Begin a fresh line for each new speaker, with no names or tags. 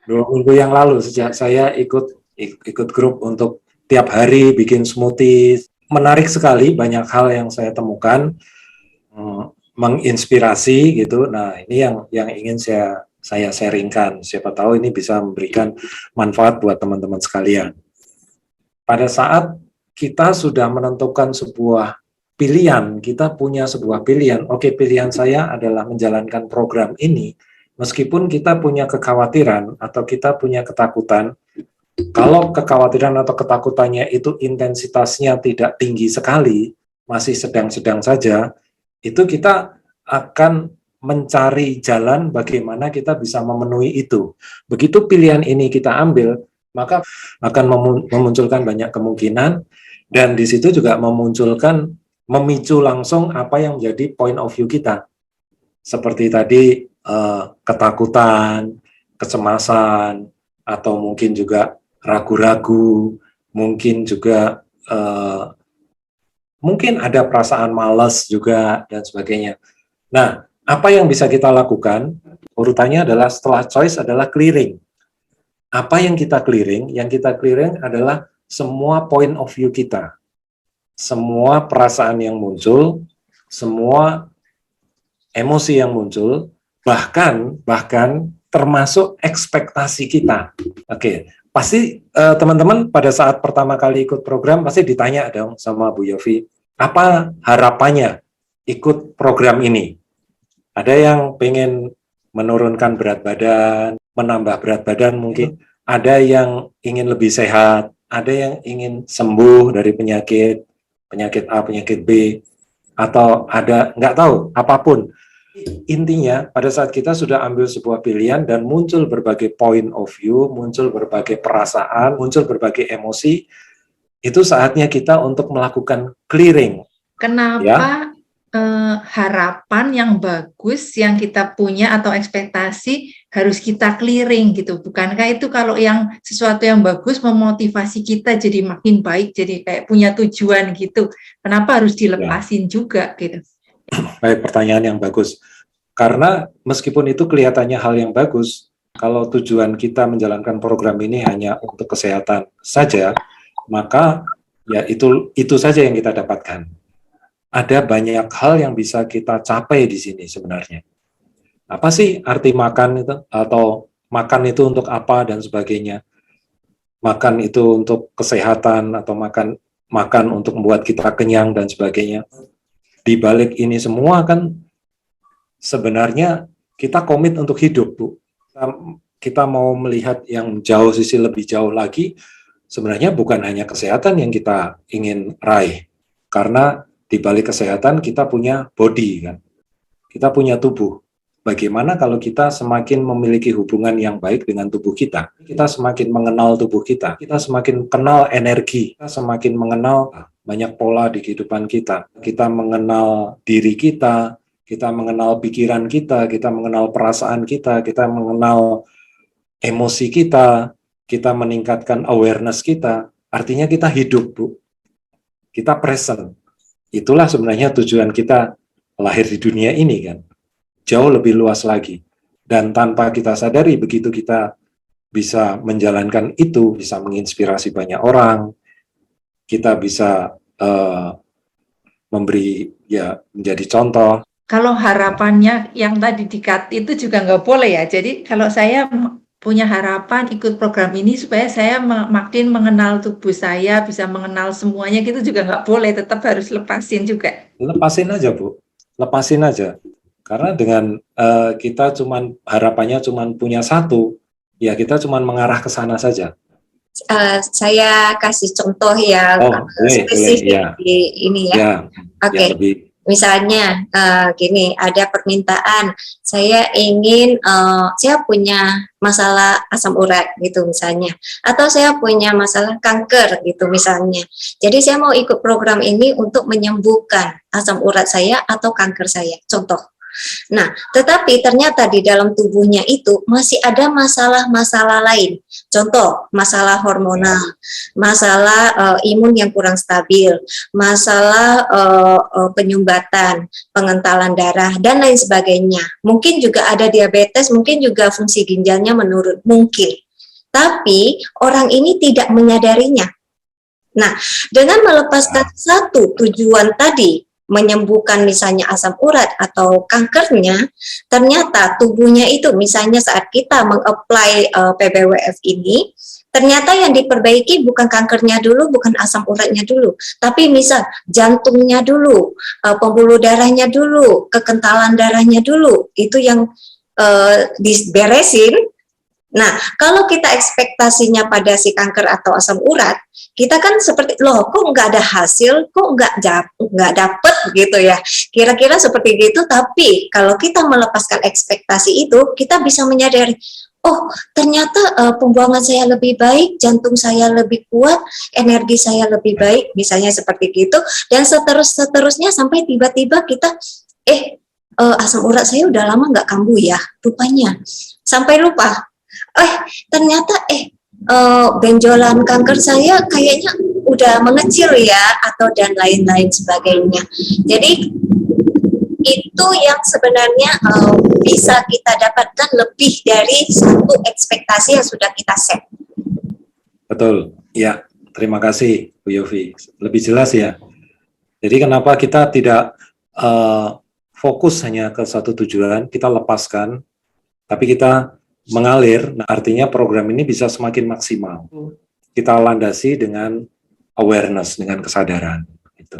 2 minggu yang lalu sejak saya ikut grup untuk tiap hari bikin smoothie. Menarik sekali, banyak hal yang saya temukan, menginspirasi gitu. Nah, ini yang ingin saya sharingkan. Siapa tahu ini bisa memberikan manfaat buat teman-teman sekalian. Pada saat kita sudah menentukan sebuah pilihan, kita punya sebuah pilihan, oke, pilihan saya adalah menjalankan program ini, meskipun kita punya kekhawatiran atau kita punya ketakutan. Kalau kekhawatiran atau ketakutannya itu intensitasnya tidak tinggi sekali, masih sedang-sedang saja, itu kita akan mencari jalan bagaimana kita bisa memenuhi itu. Begitu pilihan ini kita ambil, maka akan memunculkan banyak kemungkinan, dan di situ juga memicu langsung apa yang menjadi point of view kita. Seperti tadi, ketakutan, kecemasan, atau mungkin juga ragu-ragu, mungkin juga mungkin ada perasaan malas juga, dan sebagainya. Nah, apa yang bisa kita lakukan? Urutannya adalah setelah choice adalah clearing. Apa yang kita clearing? Yang kita clearing adalah semua point of view kita. Semua perasaan yang muncul, semua emosi yang muncul, bahkan termasuk ekspektasi kita. Oke, pasti teman-teman pada saat pertama kali ikut program pasti ditanya dong sama Bu Yofi, apa harapannya ikut program ini? Ada yang pengen menurunkan berat badan, menambah berat badan mungkin, ada yang ingin lebih sehat, ada yang ingin sembuh dari penyakit A, penyakit B, atau ada nggak tahu, apapun. Intinya pada saat kita sudah ambil sebuah pilihan dan muncul berbagai point of view, muncul berbagai perasaan, muncul berbagai emosi, itu saatnya kita untuk melakukan clearing.
Kenapa harapan yang bagus yang kita punya atau ekspektasi harus kita clearing gitu? Bukankah itu kalau yang sesuatu yang bagus memotivasi kita jadi makin baik, jadi kayak punya tujuan gitu? Kenapa harus dilepasin juga gitu?
Baik, pertanyaan yang bagus. Karena meskipun itu kelihatannya hal yang bagus, kalau tujuan kita menjalankan program ini hanya untuk kesehatan saja, maka ya itu saja yang kita dapatkan. Ada banyak hal yang bisa kita capai di sini sebenarnya. Apa sih arti makan itu? Atau makan itu untuk apa dan sebagainya? Makan itu untuk kesehatan atau makan untuk membuat kita kenyang dan sebagainya. Di balik ini semua kan sebenarnya kita komit untuk hidup, Bu. Kita mau melihat yang jauh, sisi lebih jauh lagi, sebenarnya bukan hanya kesehatan yang kita ingin raih. Karena di balik kesehatan kita punya body, kan. Kita punya tubuh. Bagaimana kalau kita semakin memiliki hubungan yang baik dengan tubuh kita semakin mengenal tubuh kita semakin kenal energi, kita semakin mengenal banyak pola di kehidupan kita mengenal diri kita mengenal pikiran kita mengenal perasaan kita mengenal emosi kita meningkatkan awareness kita, artinya kita hidup, Bu. Kita present. Itulah sebenarnya tujuan kita lahir di dunia ini, kan. Jauh lebih luas lagi. Dan tanpa kita sadari, begitu kita bisa menjalankan itu, bisa menginspirasi banyak orang, kita bisa memberi, ya, menjadi contoh.
Kalau harapannya yang tadi di-cut itu juga nggak boleh ya. Jadi kalau saya punya harapan ikut program ini supaya saya makin mengenal tubuh saya, bisa mengenal semuanya, gitu juga nggak boleh, tetap harus lepasin juga.
Lepasin aja, Bu. Lepasin aja. Karena dengan kita harapannya cuman punya satu, ya kita cuman mengarah ke sana saja.
Saya kasih contoh yang spesifik ya. Di ini ya. Oke. Misalnya gini, ada permintaan, saya ingin saya punya masalah asam urat gitu misalnya, atau saya punya masalah kanker gitu misalnya. Jadi saya mau ikut program ini untuk menyembuhkan asam urat saya atau kanker saya, contoh. Nah, tetapi ternyata di dalam tubuhnya itu masih ada masalah-masalah lain. Contoh, masalah hormonal, masalah imun yang kurang stabil, masalah penyumbatan, pengentalan darah, dan lain sebagainya. Mungkin juga ada diabetes, mungkin juga fungsi ginjalnya menurun, mungkin. Tapi orang ini tidak menyadarinya. Nah, dengan melepaskan satu tujuan tadi, menyembuhkan misalnya asam urat atau kankernya, ternyata tubuhnya itu misalnya saat kita meng-apply PBWF ini, ternyata yang diperbaiki bukan kankernya dulu, bukan asam uratnya dulu, tapi misal jantungnya dulu, pembuluh darahnya dulu, kekentalan darahnya dulu, itu yang diberesin. Nah, kalau kita ekspektasinya pada si kanker atau asam urat, kita kan seperti, loh kok nggak ada hasil, kok nggak dapet gitu ya. Kira-kira seperti gitu, tapi kalau kita melepaskan ekspektasi itu, kita bisa menyadari, oh ternyata pembuangan saya lebih baik, jantung saya lebih kuat, energi saya lebih baik, misalnya seperti gitu, dan seterusnya sampai tiba-tiba kita, asam urat saya udah lama nggak kambuh ya, rupanya. Sampai lupa, ternyata benjolan kanker saya kayaknya udah mengecil ya, atau dan lain-lain sebagainya. Jadi itu yang sebenarnya bisa kita dapatkan lebih dari satu ekspektasi yang sudah kita set.
Betul, ya. Terima kasih Bu Yofi. Lebih jelas ya. Jadi kenapa kita tidak fokus hanya ke satu tujuan, kita lepaskan, tapi kita mengalir. Nah, artinya program ini bisa semakin maksimal. Kita landasi dengan awareness, dengan kesadaran. Gitu.